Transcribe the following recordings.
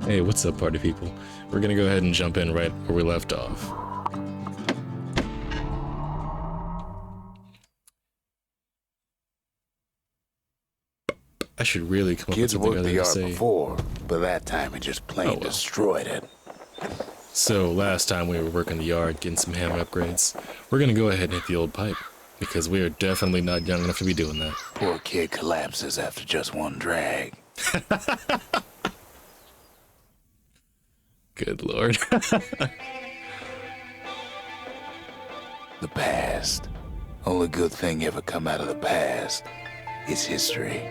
Hey, what's up, party people? We're gonna go ahead and jump in right where we left off. I should really come up with something other to say. Before, but that time it just plain destroyed it. So last time we were working the yard, getting some hammer upgrades. We're gonna go ahead and hit the old pipe, because we are definitely not young enough to be doing that. Poor kid collapses after just one drag. Good lord. The past. Only good thing ever come out of the past is history.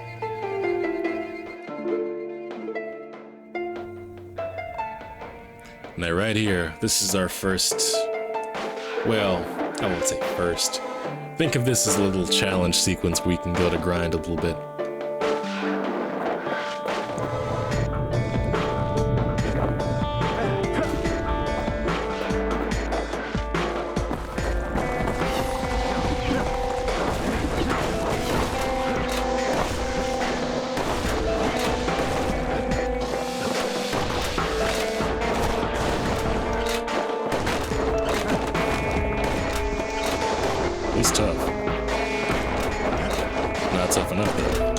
Now right here, this is our first, well, I won't say first. Think of this as a little challenge sequence where we can go to grind a little bit. He's tough. Not tough enough, though.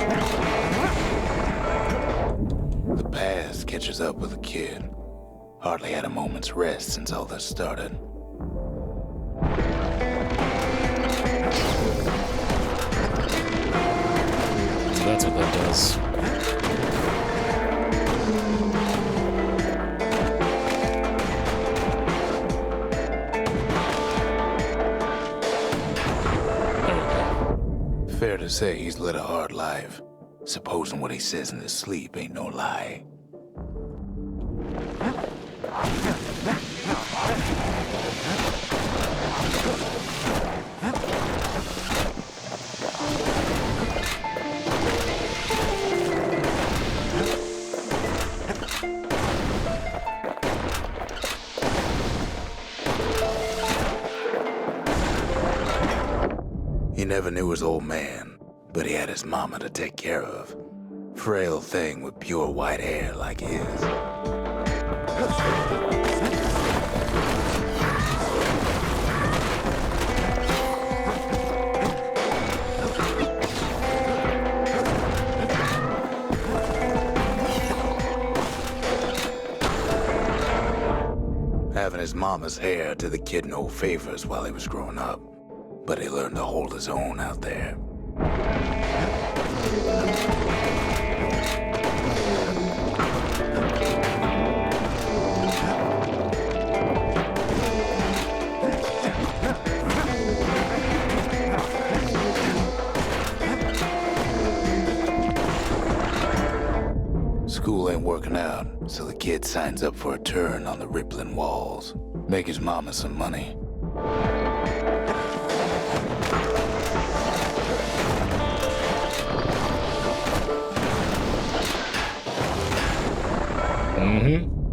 The past catches up with the kid. Hardly had a moment's rest since all this started. So that's what that does. Fair to say he's led a hard life. Supposing what he says in his sleep ain't no lie. He never knew his old man, but he had his mama to take care of. Frail thing with pure white hair like his. Having his mama's hair did the kid no favors while he was growing up. But he learned to hold his own out there. School ain't working out, so the kid signs up for a turn on the rippling walls. Make his mama some money.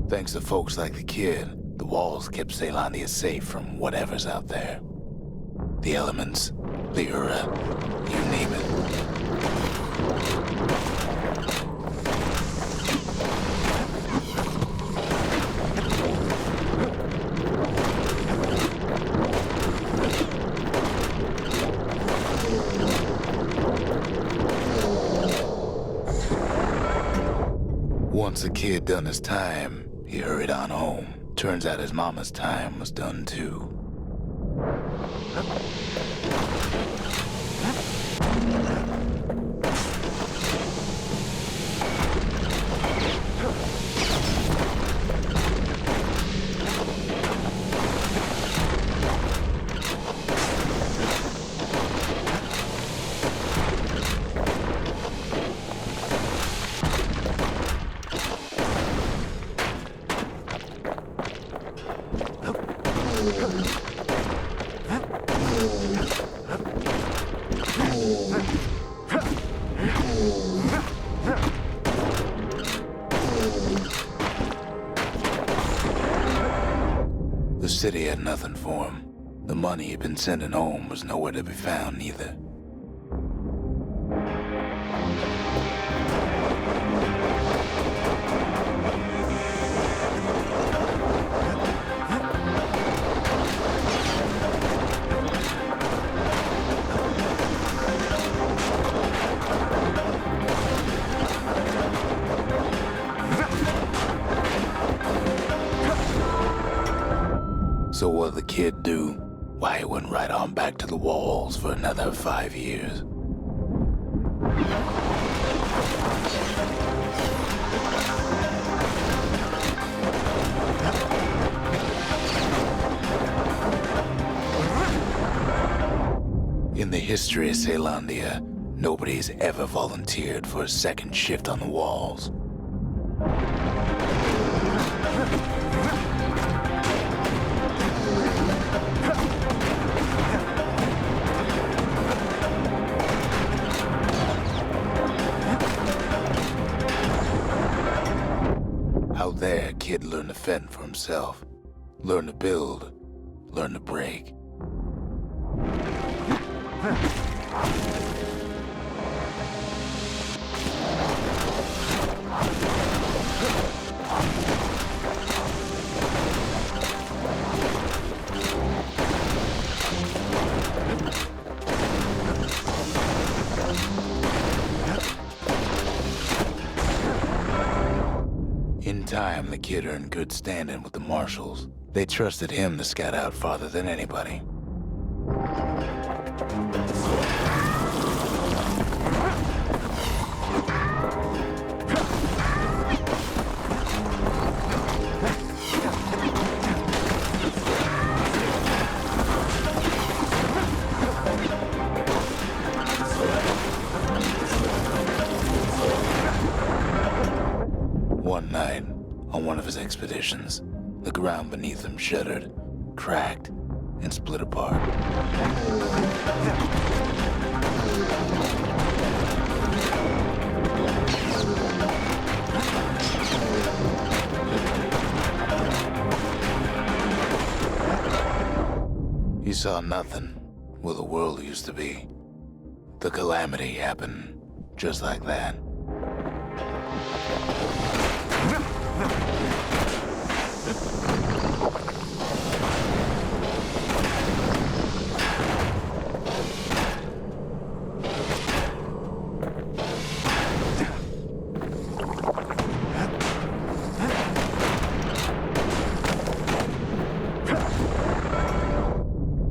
Thanks to folks like the kid, the walls kept Ceylondia safe from whatever's out there. The elements, the Ura, you name it. Once the kid done his time, he hurried on home. Turns out his mama's time was done too. The city had nothing for him. The money he'd been sending home was nowhere to be found either. So what'd the kid do? Why, he went right on back to the walls for another 5 years. In the history of Caelondia, nobody's ever volunteered for a second shift on the walls. Out there, kid learned to fend for himself, learn to build, learn to break. In time, the kid earned good standing with the marshals. They trusted him to scout out farther than anybody. One night, on one of his expeditions, the ground beneath him shuddered, cracked, and split apart. He saw nothing where the world used to be. The calamity happened just like that.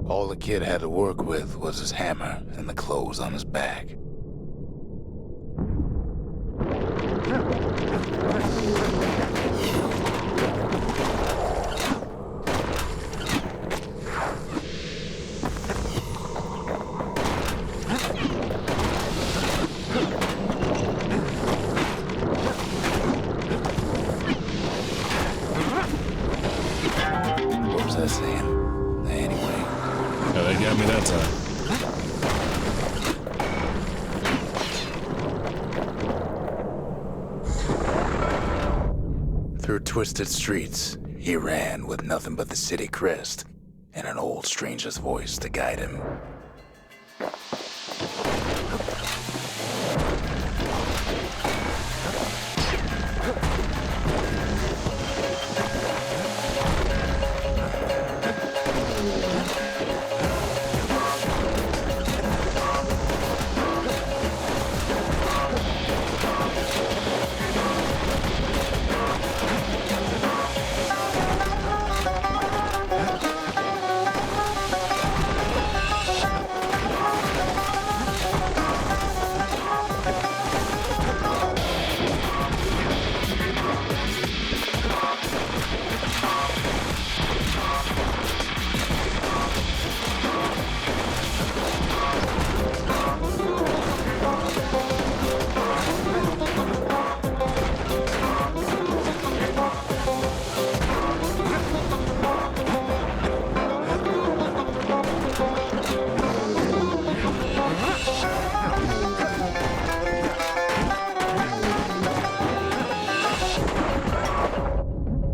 All the kid had to work with was his hammer and the clothes on his back. What was I saying? Anyway. Yeah, they got me that time. Through twisted streets, he ran with nothing but the city crest and an old stranger's voice to guide him.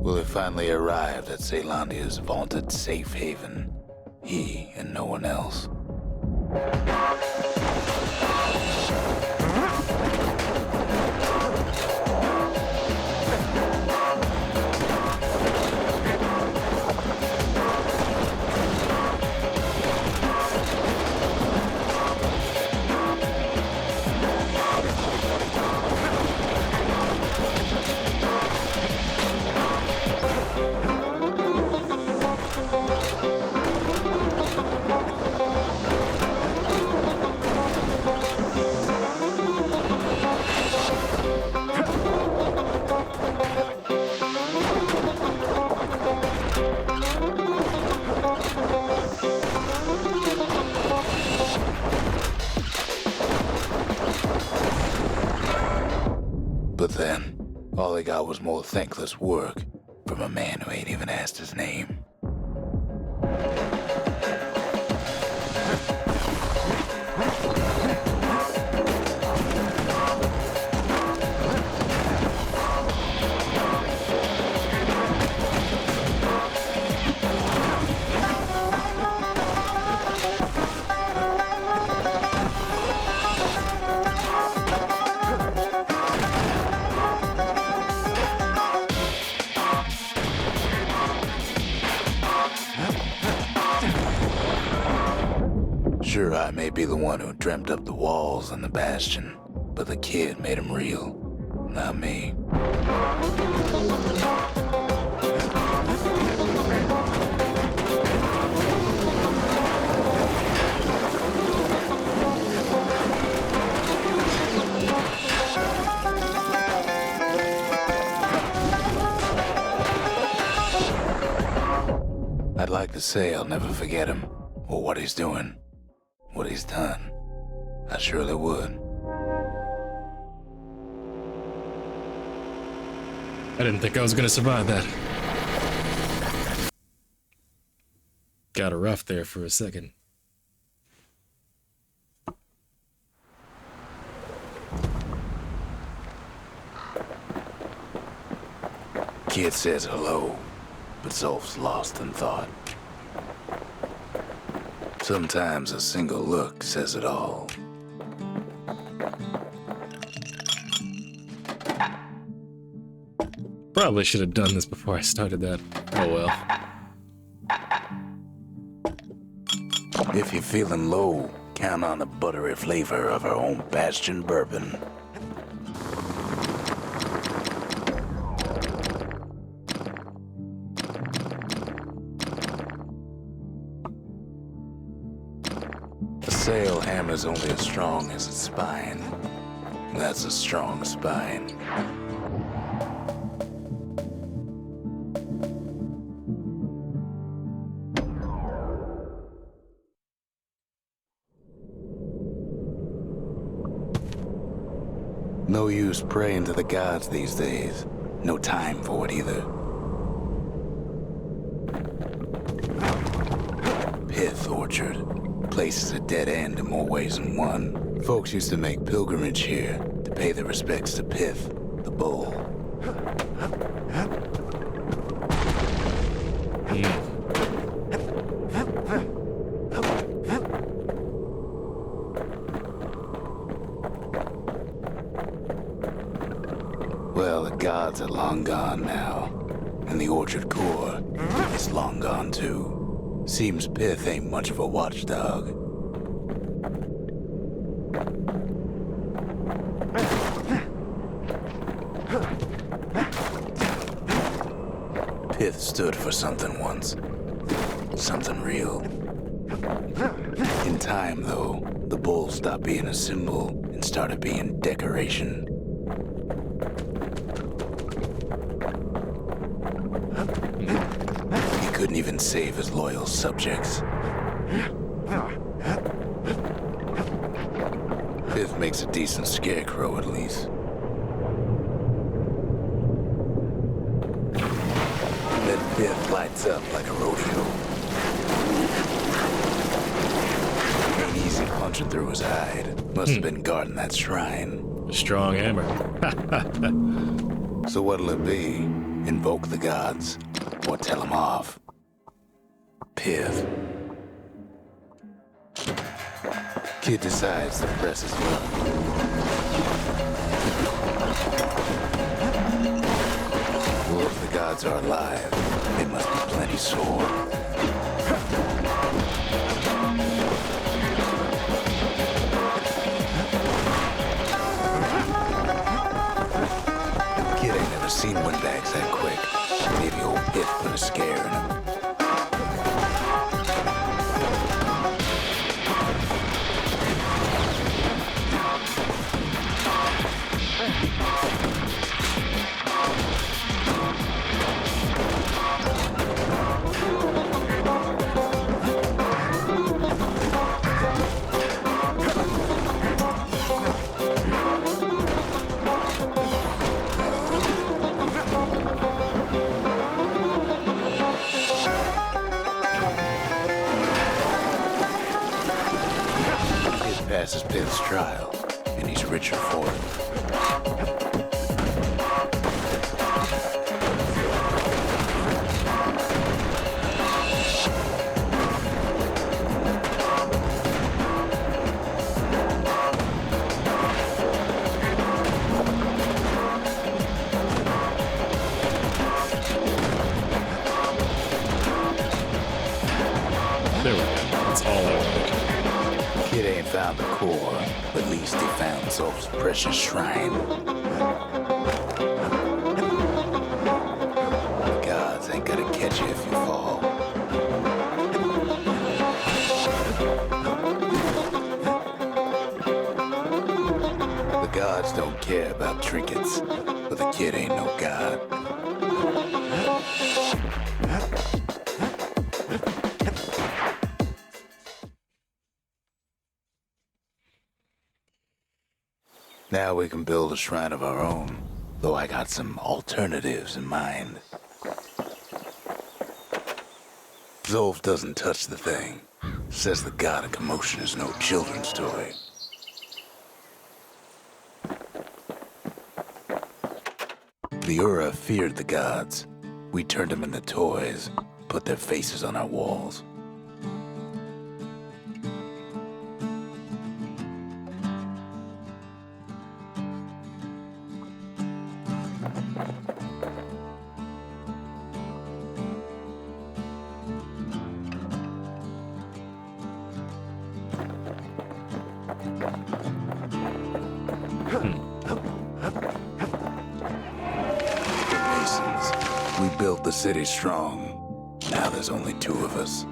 Willie finally arrived at Caelondia's vaunted safe haven. He and no one else. he got was more thankless work from a man who ain't even asked his name. Sure, I may be the one who dreamt up the walls and the Bastion, but the kid made them real, not me. I'd like to say I'll never forget him, or what he's doing. What he's done, I surely would. I didn't think I was gonna survive that. Got a rough there for a second. Kid says hello, but Zolf's lost in thought. Sometimes a single look says it all. Probably should have done this before I started that. Oh well. If you're feeling low, count on the buttery flavor of our own Bastion bourbon. A sail hammer's only as strong as its spine. That's a strong spine. No use praying to the gods these days. No time for it either. Pith Orchard. Place is a dead end in more ways than one. Folks used to make pilgrimage here to pay their respects to Pith, the bull. Well, the gods are long gone now, and the orchard core is long gone too. Seems Pith ain't much of a watchdog. Pith stood for something once. Something real. In time, though, the bull stopped being a symbol and started being decoration. He couldn't even save his loyal subjects. Pith makes a decent scarecrow, at least. Then Pith lights up like a rodeo. Ain't easy punching through his hide. Must have been guarding that shrine. A strong hammer. So what'll it be? Invoke the gods? Or tell them off? Pith. Kid decides to press his luck. Well, if the gods are alive, they must be plenty sore. Kid ain't never seen windbags that quick. Maybe old Pith put a scare in him. passes Pith's trial, and he's richer for it. There we go. That's all I wanted. Kid ain't found the core, but at least he found Zolf's precious shrine. The gods ain't gonna catch you if you fall. The gods don't care about trinkets, but the kid ain't no god. Now we can build a shrine of our own, though I got some alternatives in mind. Zolf doesn't touch the thing. Says the god of commotion is no children's toy. The Ura feared the gods. We turned them into toys, put their faces on our walls. We built the city strong. Now there's only two of us.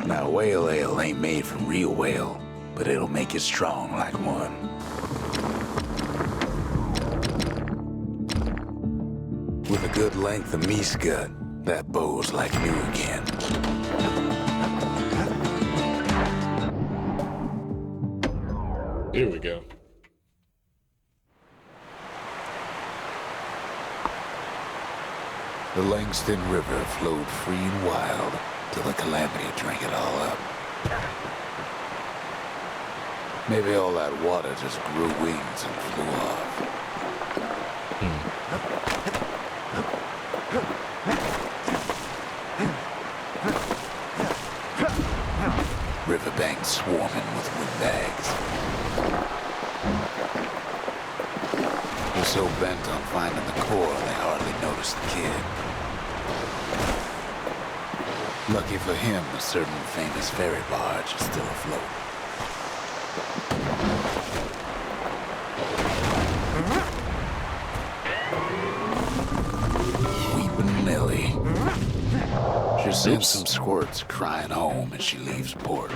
Now, whale ale ain't made from real whale, but it'll make you strong like one. With a good length of meat gut, that bow's like new again. Here we go. The Langston River flowed free and wild till the calamity drank it all up. Maybe all that water just grew wings and flew off. Riverbanks swarming with windbags. They're so bent on finding the core, they hardly noticed the kid. Lucky for him, a certain famous ferry barge is still afloat. Weepin' Nellie. She sends some squirts crying home as she leaves port.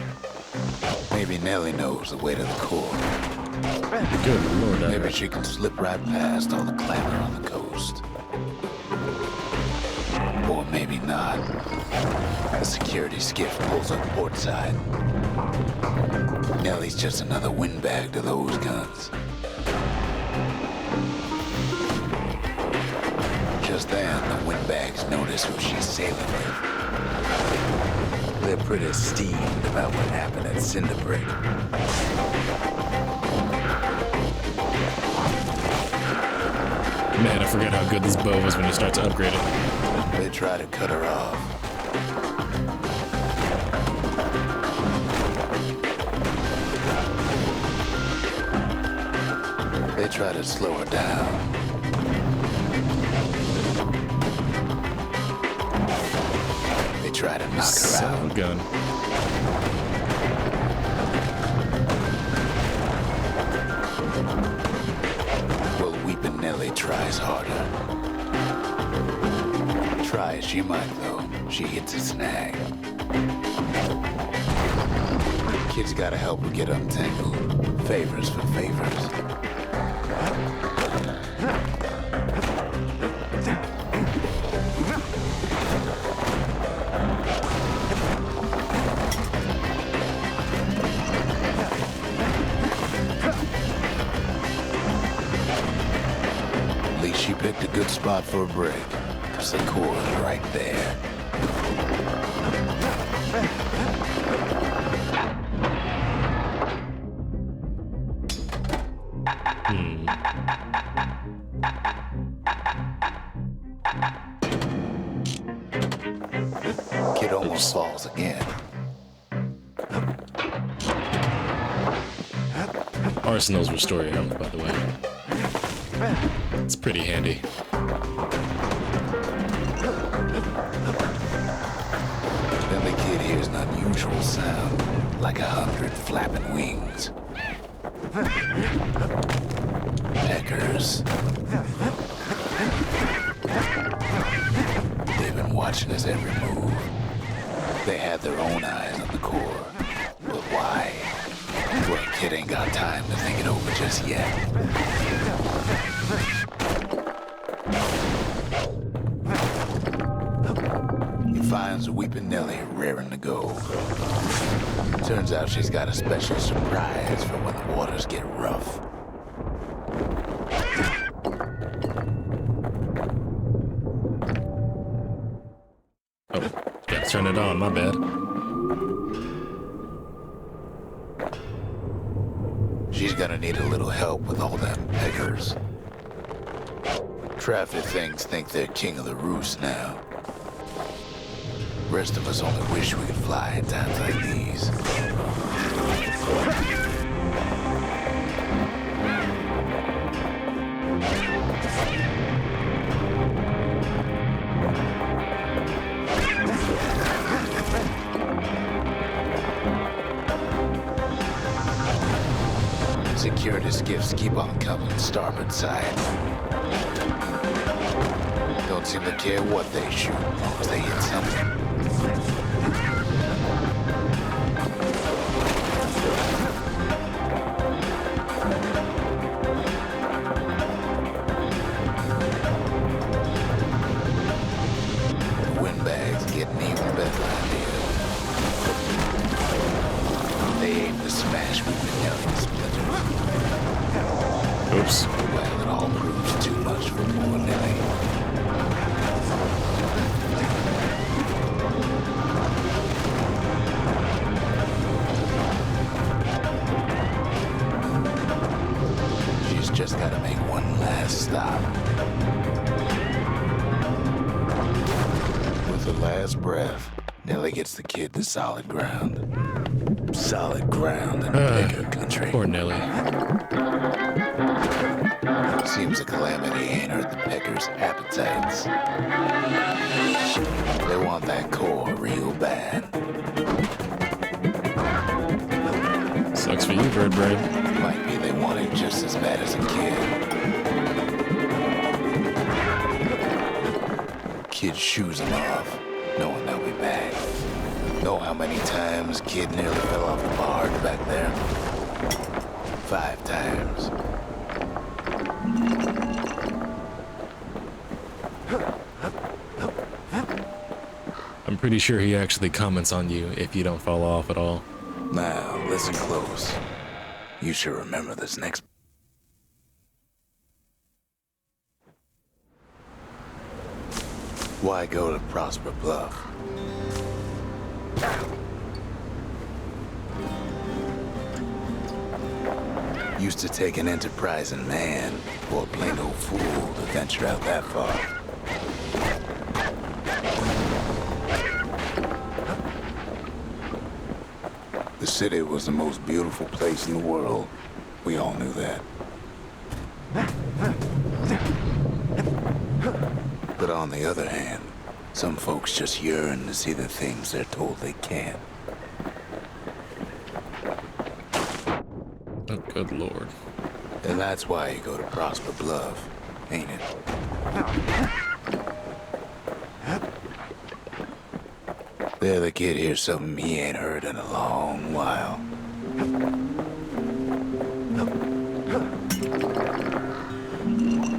Maybe Nellie knows the way to the core. Good lord, Maybe she can slip right past all the clamor on the coast. Or maybe not. A security skiff pulls up portside. Nellie's just another windbag to those guns. Just then, the windbags notice who she's sailing with. They're pretty steamed about what happened at Cinderbrick. Man, I forget how good this bow is when you start to upgrade it. They try to cut her off. They try to slow her down. They try to knock her out. Gun. Well, Weepin' Nellie tries harder. Try as she might, though, she hits a snag. Kid's gotta help her get untangled. Favors for favors. She picked a good spot for a break. 'Cause the core is right there. Kid almost falls again. Arsenal's restore your health, by the way. It's pretty handy. Then the kid hears an unusual sound, like 100 flapping wings. Peckers. They've been watching his every move. They had their own eyes on the core. But why? Well, kid ain't got time to think it over just yet. He finds Weeping Nellie raring to go. Turns out she's got a special surprise for when the waters get rough. Oh, gotta turn it on, my bad. She's gonna need a little help with all them peggers. Traffic things think they're king of the roost now. Rest of us only wish we could fly in times like these. Security skiffs keep on coming starboard side. Don't seem to care what they shoot, as long as they hit something. The windbags getting even better idea. They aim to smash Weeping Nellie splinters. Oops. Well, it all proves too much for poor Nellie. She's just gotta make one last stop. With her last breath, Nellie gets the kid to solid ground. Solid ground in Pecker country. Poor Nelly. Seems a calamity ain't hurt the Peckers' appetites. They want that core real bad. Sucks for you, Bird Brain. Might be they want it just as bad as a kid. Kid shoes him off, knowing they'll be back. Know how many times kid nearly fell off the barge back there? 5 times. I'm pretty sure he actually comments on you if you don't fall off at all. Now, listen close. You should remember this next. Why go to Prosper Bluff? Used to take an enterprising man or a plain old fool to venture out that far. The city was the most beautiful place in the world. We all knew that. But on the other hand, some folks just yearn to see the things they're told they can't. Oh, good lord. And that's why you go to Prosper Bluff, ain't it? There the kid hears something he ain't heard in a long while.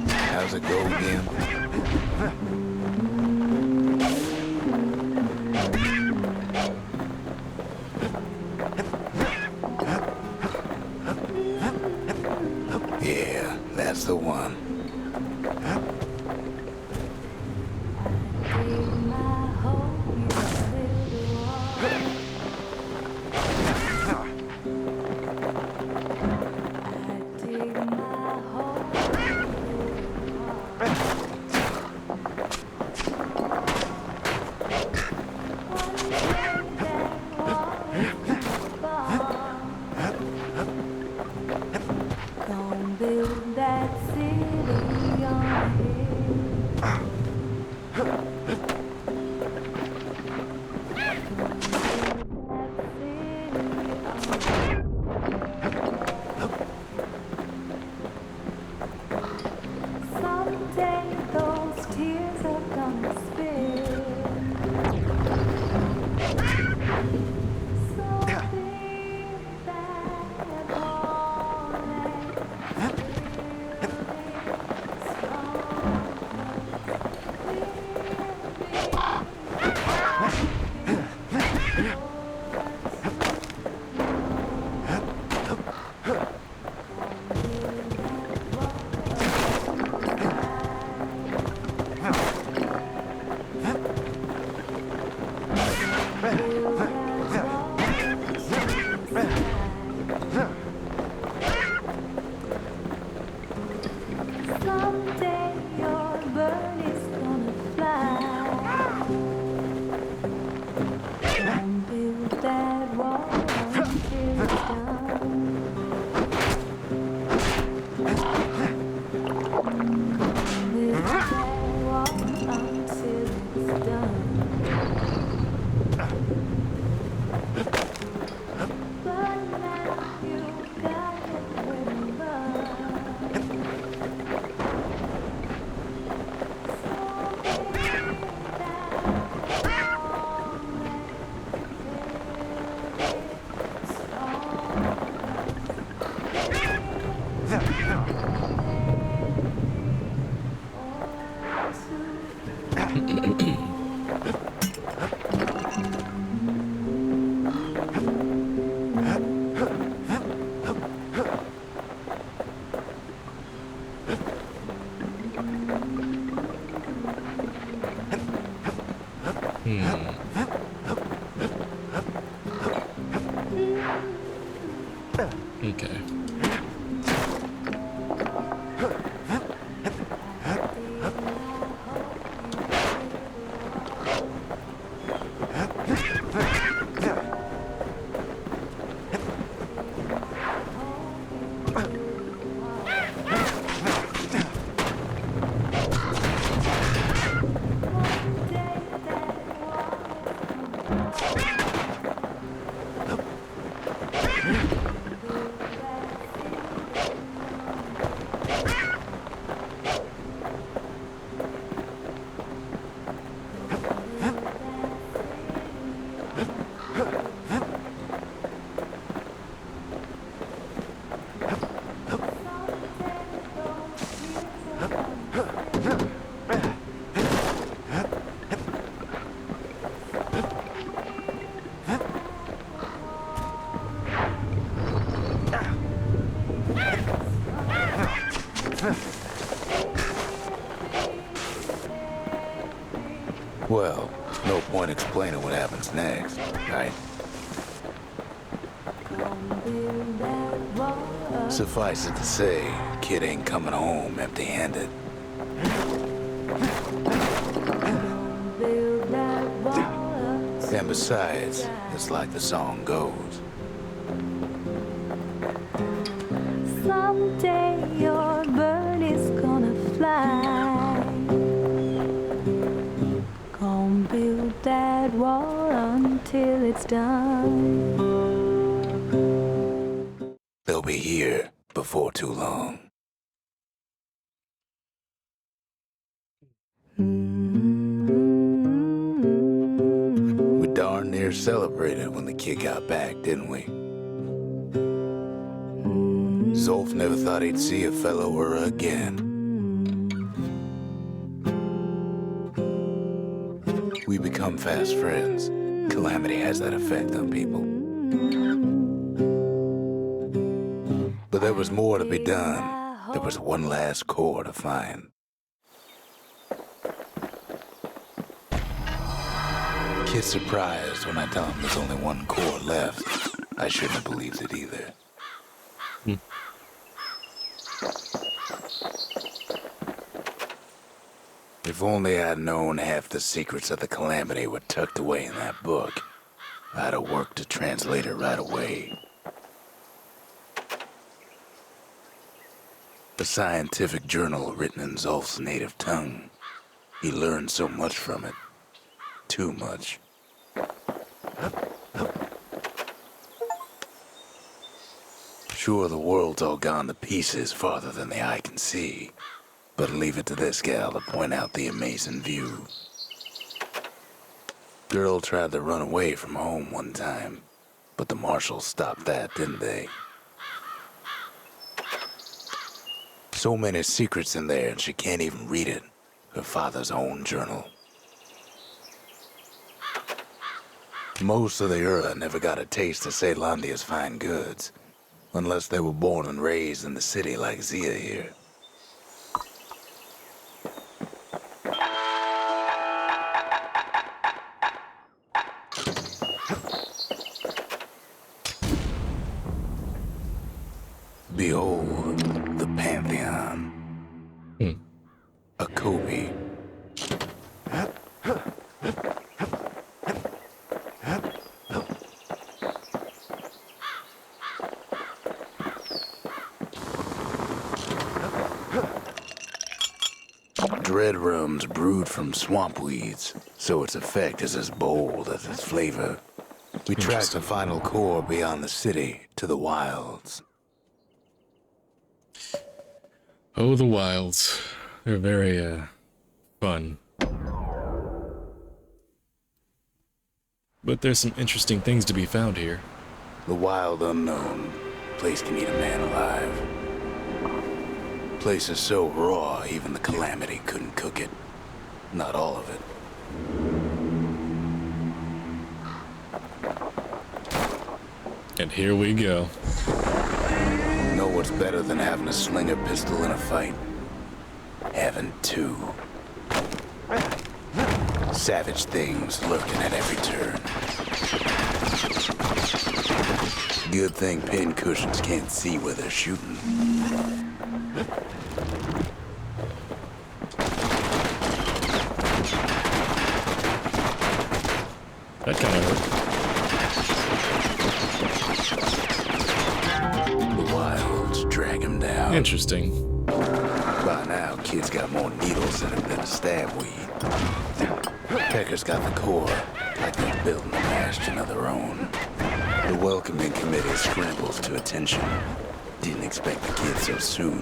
How's it go again? Yeah, that's the one. Okay. Well, no point explaining what happens next, right? Suffice it to say, kid ain't coming home empty-handed. And besides, it's like the song goes. Someday your bird is gonna fly. Gonna build that wall until it's done. They'll be here before too long. We darn near celebrated when the kid got back, didn't we? Zolf never thought he'd see a fellow or again. We become fast friends. Calamity has that effect on people. But there was more to be done. there was one last core to find. Kid's surprised when I tell him there's only one core left. I shouldn't have believed it either. If only I'd known half the secrets of the Calamity were tucked away in that book, I'd have worked to translate it right away. A scientific journal written in Zolf's native tongue. He learned so much from it. Too much. Sure, the world's all gone to pieces farther than the eye can see. But leave it to this gal to point out the amazing view. Girl tried to run away from home one time, but the marshals stopped that, didn't they? So many secrets in there, and she can't even read it. Her father's own journal. Most of the Ura never got a taste of Ceylondia's fine goods, unless they were born and raised in the city like Zia here. Behold, the Pantheon. A Kobe. Dread rum's brewed from swamp weeds, so its effect is as bold as its flavor. We tracked the final core beyond the city to the wilds. Oh, the wilds. They're very, fun. But there's some interesting things to be found here. The wild unknown. Place can eat a man alive. Place is so raw, even the Calamity couldn't cook it. Not all of it. And here we go. Know what's better than having a slinger pistol in a fight? Having two. Savage things lurking at every turn. Good thing pin cushions can't see where they're shooting. That kind of hurt. The wilds drag him down. Interesting. By now, kid's got more needles in him than a stab weed. Pecker's got the core, like they're building a bastion of their own. The welcoming committee scrambles to attention. Didn't expect the kid so soon.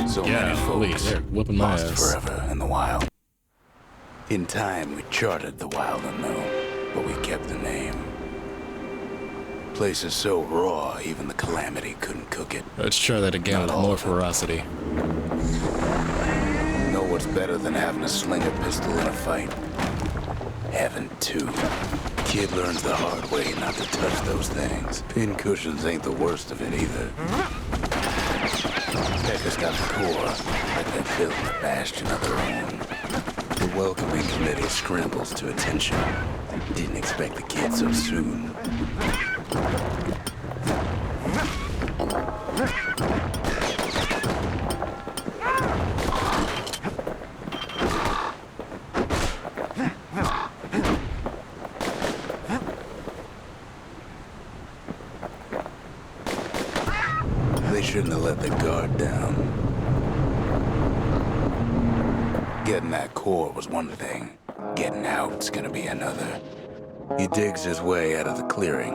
So many folks they're whooping my lost ass. forever in the wild. In time, we charted the wild unknown, but we kept the name. Place is so raw, even the Calamity couldn't cook it. Let's try that again Not with all more of it. ferocity. Know what's better than having a slinger pistol in a fight? Having two. Kid learns the hard way not to touch those things. Pin cushions ain't the worst of it either. Pecker's got the core, like they're building a bastion of their own. The welcoming committee scrambles to attention. Didn't expect the kid so soon. They shouldn't have let the guard down. Getting that core was one thing. Getting out's gonna be another. He digs his way out of the clearing,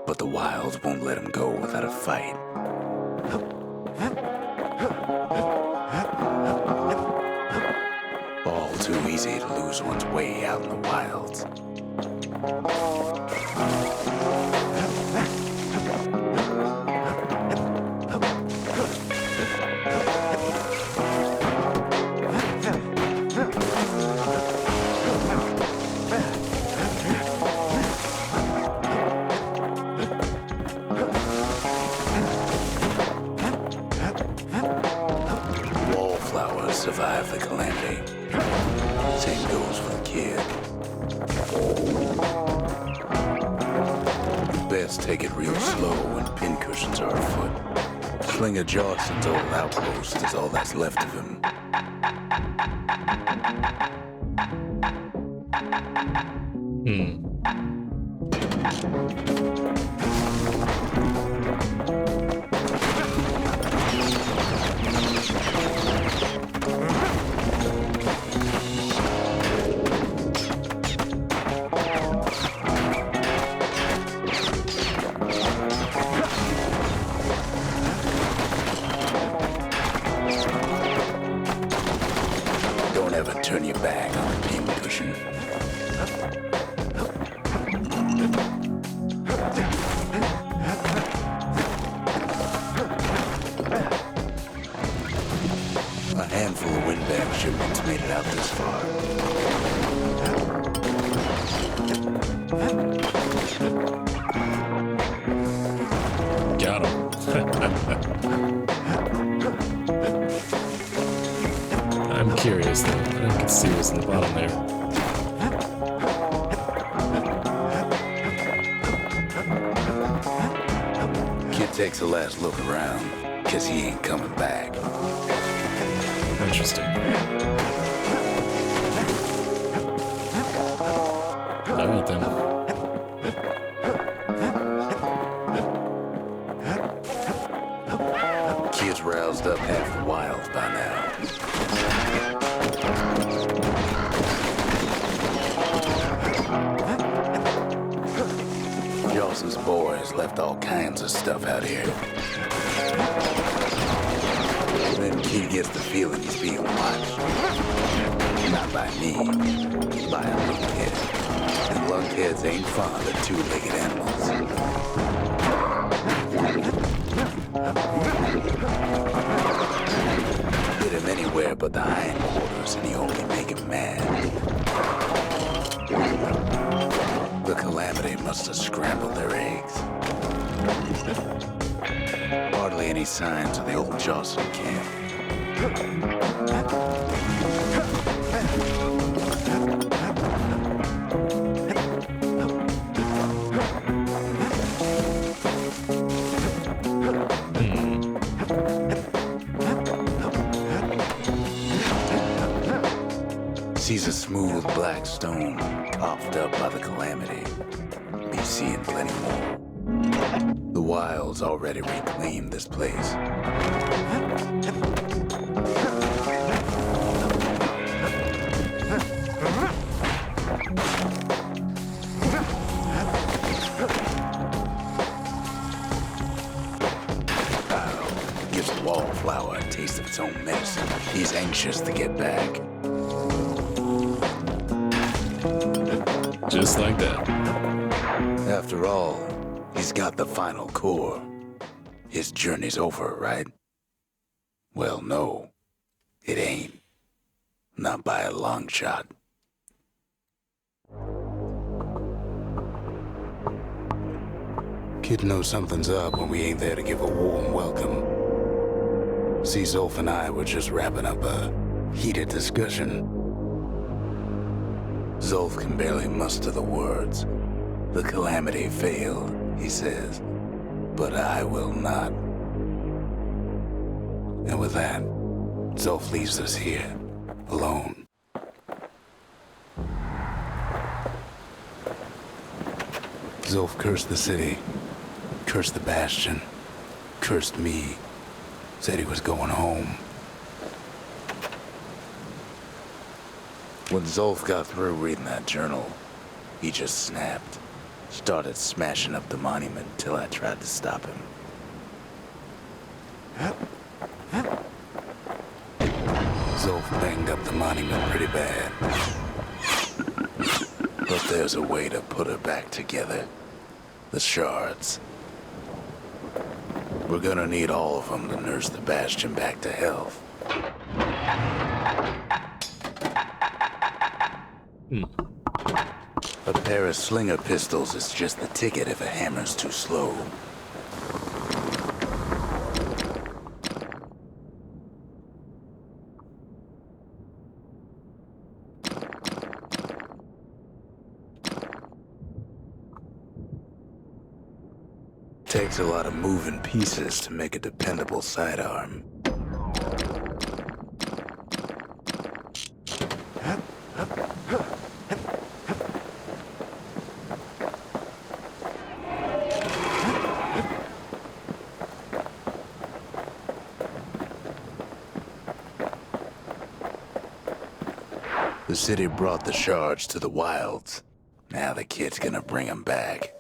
but the wilds won't let him go without a fight. All too easy to lose one's way out in the wilds. survive the calamity. Same goes for the kid. Best take it real slow when pincushions are afoot. Slinger Johnson's old outpost is all that's left of him. Don't ever turn your back on a pincushion. A handful of windbag shipments made it out this far. Got him. I'm curious though. I can see what's in the bottom there. Kid takes a last look around, 'cause he ain't coming back. Interesting. Alright then. Kid's roused up half the wilds by now. Jawson's boys left all kinds of stuff out here. Then Kid gets the feeling he's being watched. Not by me, by a lunkhead. And lunkheads ain't fond of two-legged animals. Hit him anywhere but the hindquarters and he only make him mad. The calamity must have scrambled their eggs. Hardly any signs of the old Jawson camp. Sees a smooth black stone coughed up by the calamity. Be seeing plenty more. The wilds already reclaimed this place. Gives the wallflower a taste of its own medicine. He's anxious to get back. Just like that. After all, he's got the final core. His journey's over, right? Well, no, it ain't. Not by a long shot. Kid knows something's up when we ain't there to give a warm welcome. See, Zolf and I were just wrapping up a heated discussion. Zolf can barely muster the words. The calamity failed, he says, but I will not. And with that, Zolf leaves us here, alone. Zolf cursed the city, cursed the Bastion, cursed me, said he was going home. When Zolf got through reading that journal, he just snapped. Started smashing up the monument till I tried to stop him. Zolf banged up the monument pretty bad. But there's a way to put her back together. The shards. We're gonna need all of them to nurse the Bastion back to health. A pair of slinger pistols is just the ticket if a hammer's too slow. Takes a lot of moving pieces to make a dependable sidearm. The city brought the shards to the wilds. Now the kid's gonna bring them back.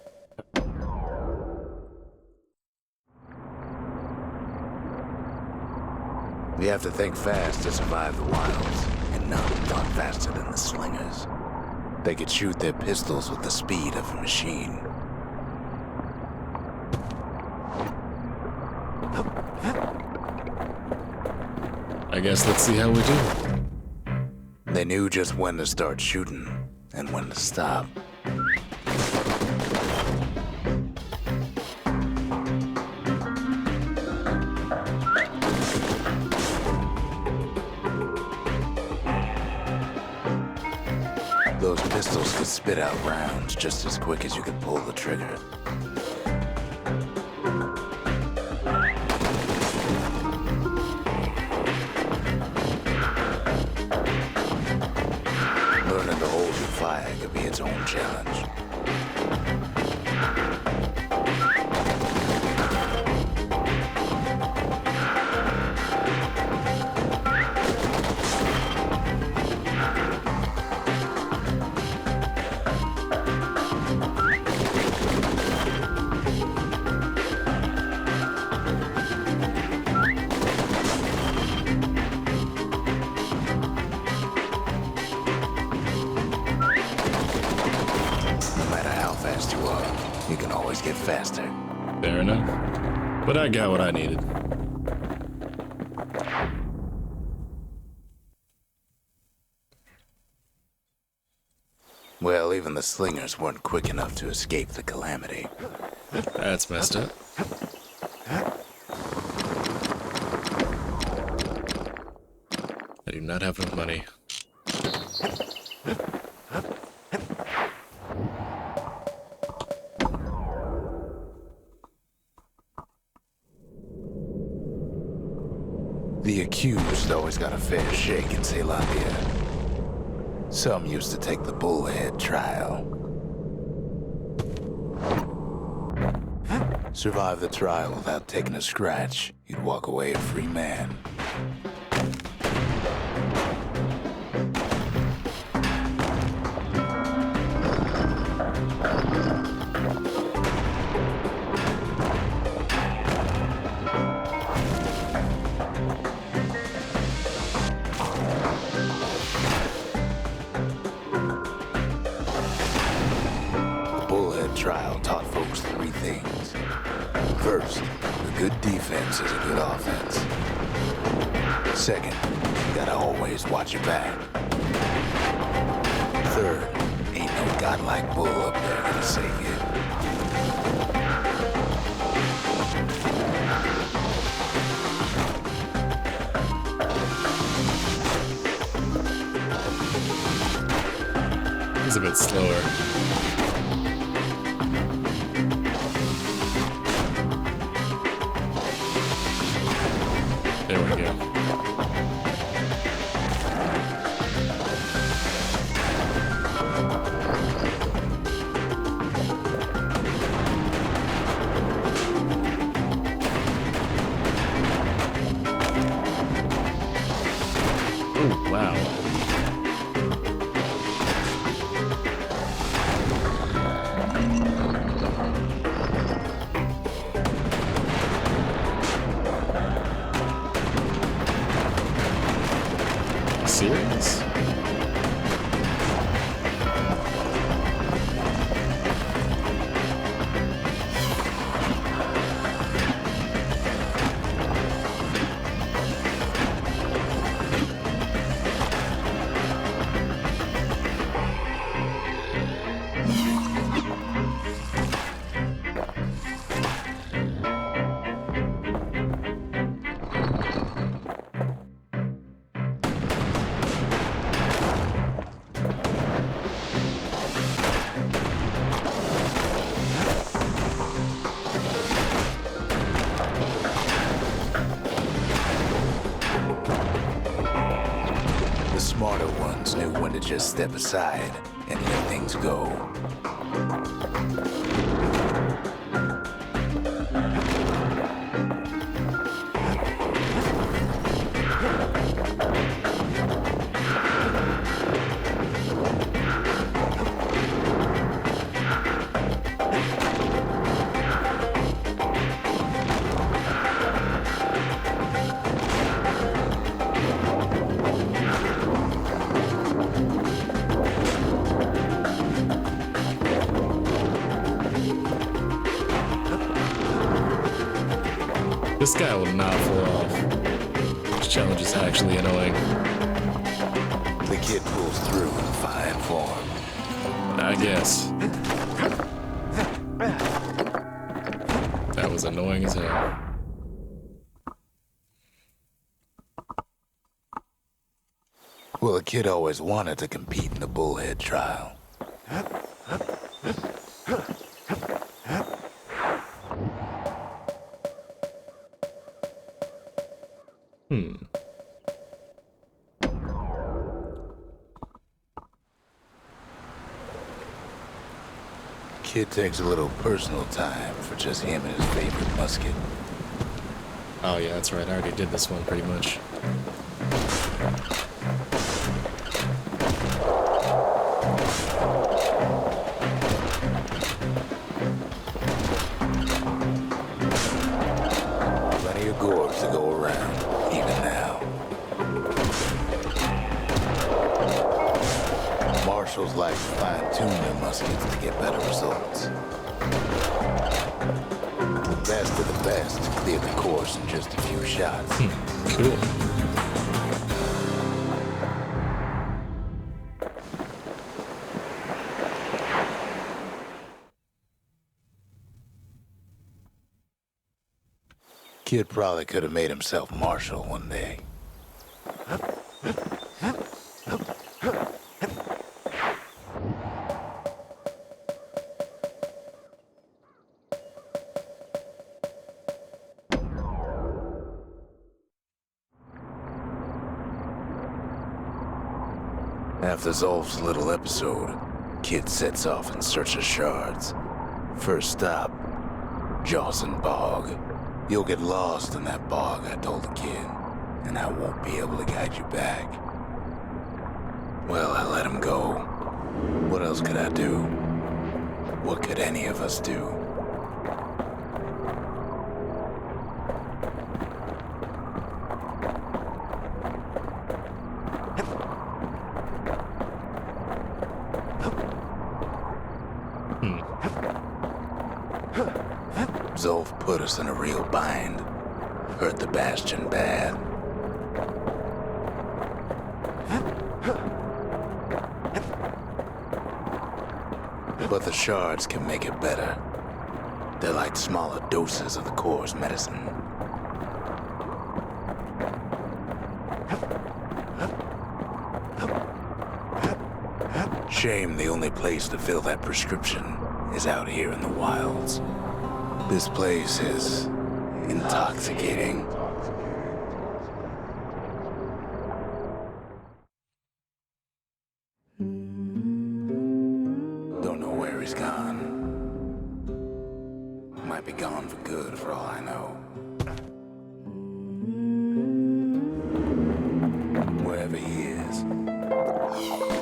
You have to think fast to survive the wilds, and none thought faster than the slingers. They could shoot their pistols with the speed of a machine. I guess let's see how we do. They knew just when to start shooting and when to stop. Those pistols could spit out rounds just as quick as you could pull the trigger. Learning to hold your fire could be its own challenge. You can always get faster. Fair enough. But I got what I needed. Well, even the slingers weren't quick enough to escape the calamity. That's messed up. I do not have enough money. The accused always got a fair shake in Ceylambia. Some used to take the bullhead trial. Survive the trial without taking a scratch, you'd walk away a free man. Trial taught folks three things. First, a good defense is a good offense. Second, you gotta always watch your back. Third, ain't no godlike bull up there gonna save you. He's a bit slower. There we go. Oh, wow. Serious? to just step aside and let things go. This guy will not fall off. This challenge is actually annoying. The kid pulls through in fine form. I guess. That was annoying as hell. Well, the kid always wanted to compete in the bullhead trial. Kid takes a little personal time for just him and his favorite musket. Oh yeah, that's right. I already did this one pretty much. Plenty of gourds to go around, even now. Marshals like to fine-tune their muskets to get better results. The best of the best cleared the course in just a few shots. Cool. Kid probably could have made himself marshal one day. After Zolf's little episode, Kid sets off in search of shards. First stop, Jawson Bog. You'll get lost in that bog, I told the kid, and I won't be able to guide you back. Well, I let him go. What else could I do? What could any of us do? Zolf put us in a real bind. Hurt the Bastion bad. But the shards can make it better. They're like smaller doses of the core's medicine. Shame the only place to fill that prescription is out here in the wilds. This place is intoxicating. Don't know where he's gone. Might be gone for good for all I know. Wherever he is,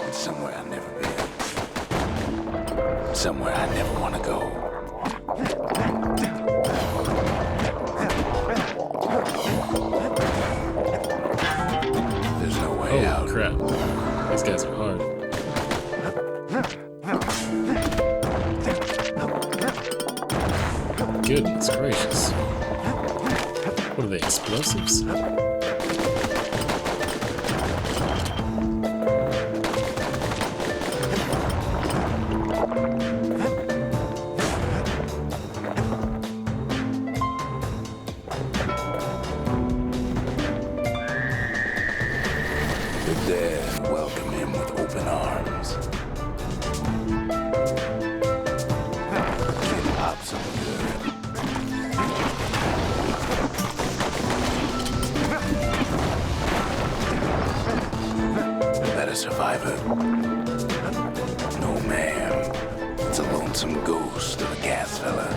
it's somewhere I've never been. Somewhere I never want to go. There's no way out. Oh crap. These guys are hard. Goodness gracious. What are they, explosives? The dead welcome him with open arms. Kid pops him good. Better survive survivor. No, ma'am. It's a lonesome ghost of a gas fella.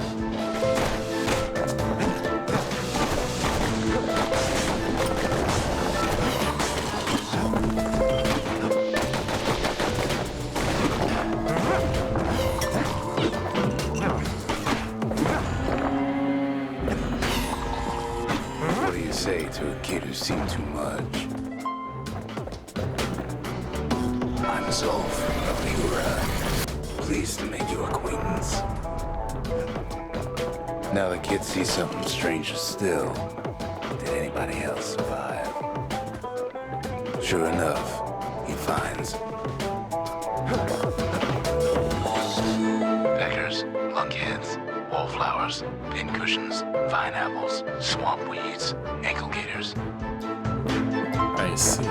What do you say to a kid who's seen too much? I'm Zolf of Lura. Pleased to make your acquaintance. Now the kid sees something stranger still. Did anybody else survive? Sure enough, he finds peckers, lunkheads, wallflowers, pincushions, vine apples, swamp weeds, ankle gators. I see.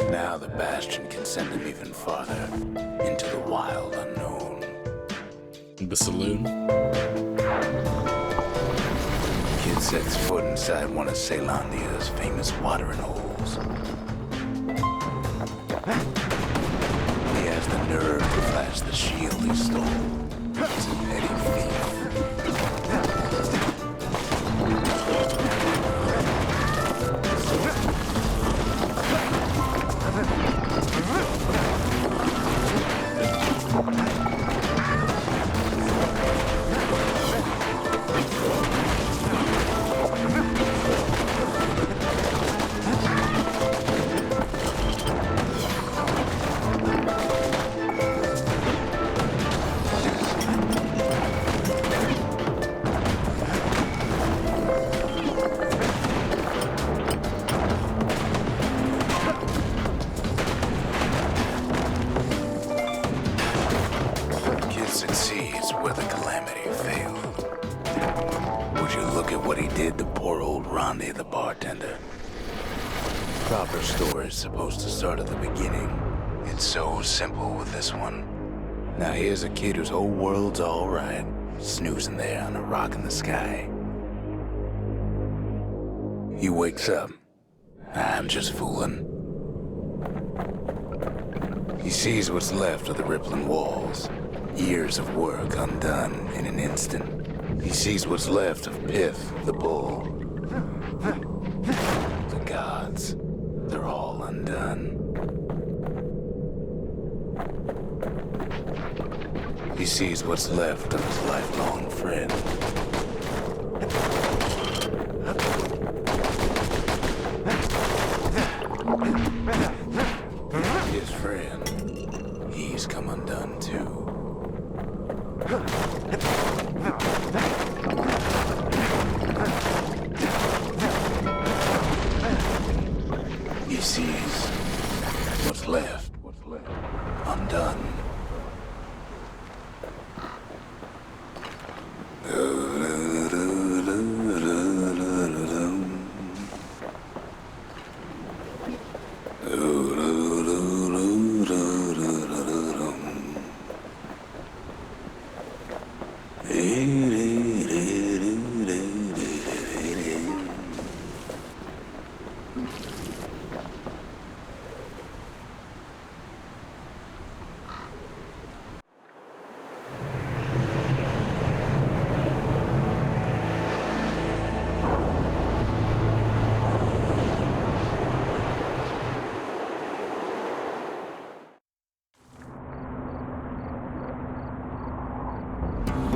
Now the Bastion can send him even farther into the wild unknown. The saloon? Kid sets foot inside one of Ceylondia's famous watering holes. He has the nerve to flash the shield he stole. He's a petty thief. Succeeds where the calamity failed. Would you look at what he did to poor old Ronde the bartender? Proper story's supposed to start at the beginning. It's so simple with this one. Now here's a kid whose whole world's alright, snoozing there on a rock in the sky. He wakes up. I'm just fooling. He sees what's left of the rippling walls. Years of work undone in an instant. He sees what's left of Piff, the bull. The gods, they're all undone. He sees what's left of his lifelong friend. His friend, he's come undone too. He sees what's left undone.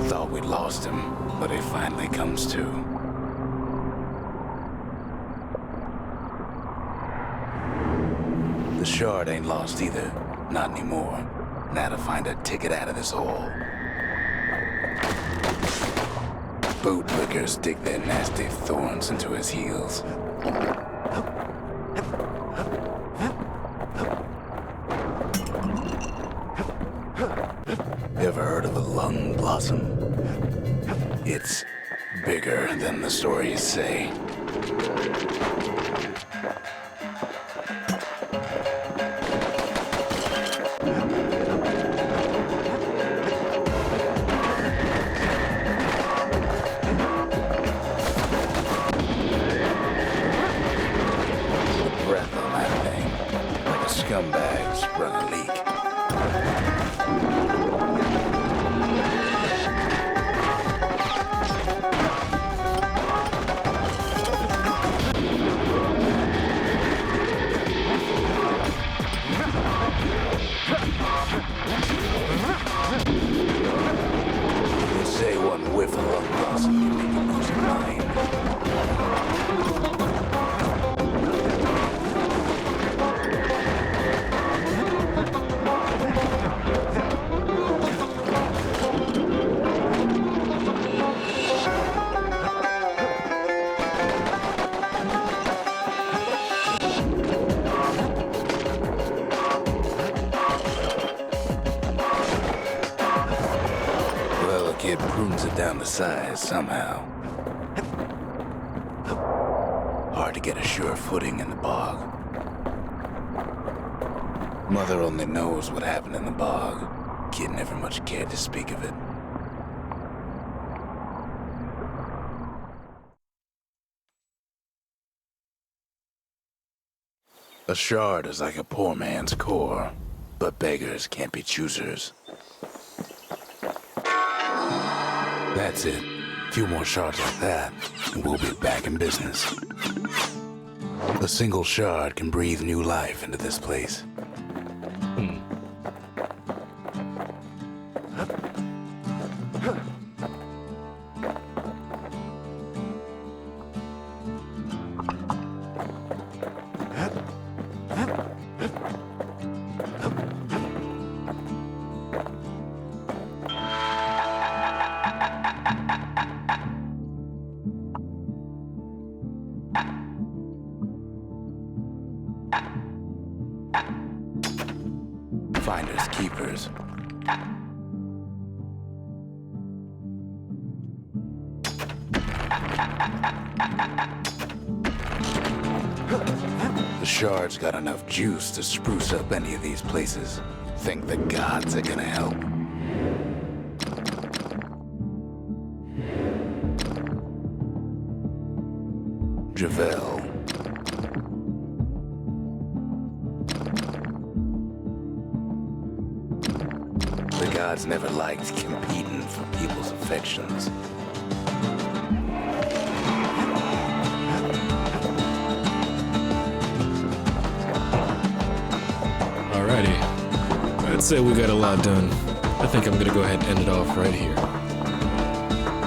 Thought we'd lost him, but he finally comes to. The shard ain't lost either. Not anymore. Now to find a ticket out of this hole. Bootlickers dig their nasty thorns into his heels. whiffle-lung blossom. It's bigger than the stories say. Breath on that thing, like a scumbag sprung a leak. They say one whiff of lung blossom can make you lose your mind. Well, a kid prunes it down to size somehow. Hard to get a sure footing in the bog. Mother only knows what happened in the bog. Kid never much cared to speak of it. A shard is like a poor man's core, but beggars can't be choosers. That's it. A few more shards like that, and we'll be back in business. A single shard can breathe new life into this place. Finders keepers. The shard's got enough juice to spruce up any of these places. Think the gods are gonna help. Javel. The gods never liked competing for people's affections. Alrighty. I'd say we got a lot done. I think I'm gonna go ahead and end it off right here.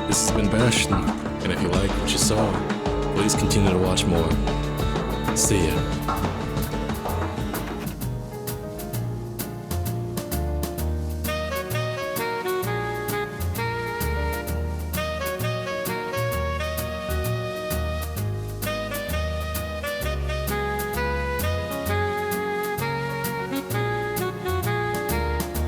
This has been Bastion, and if you like what you saw, please continue to watch more. See ya.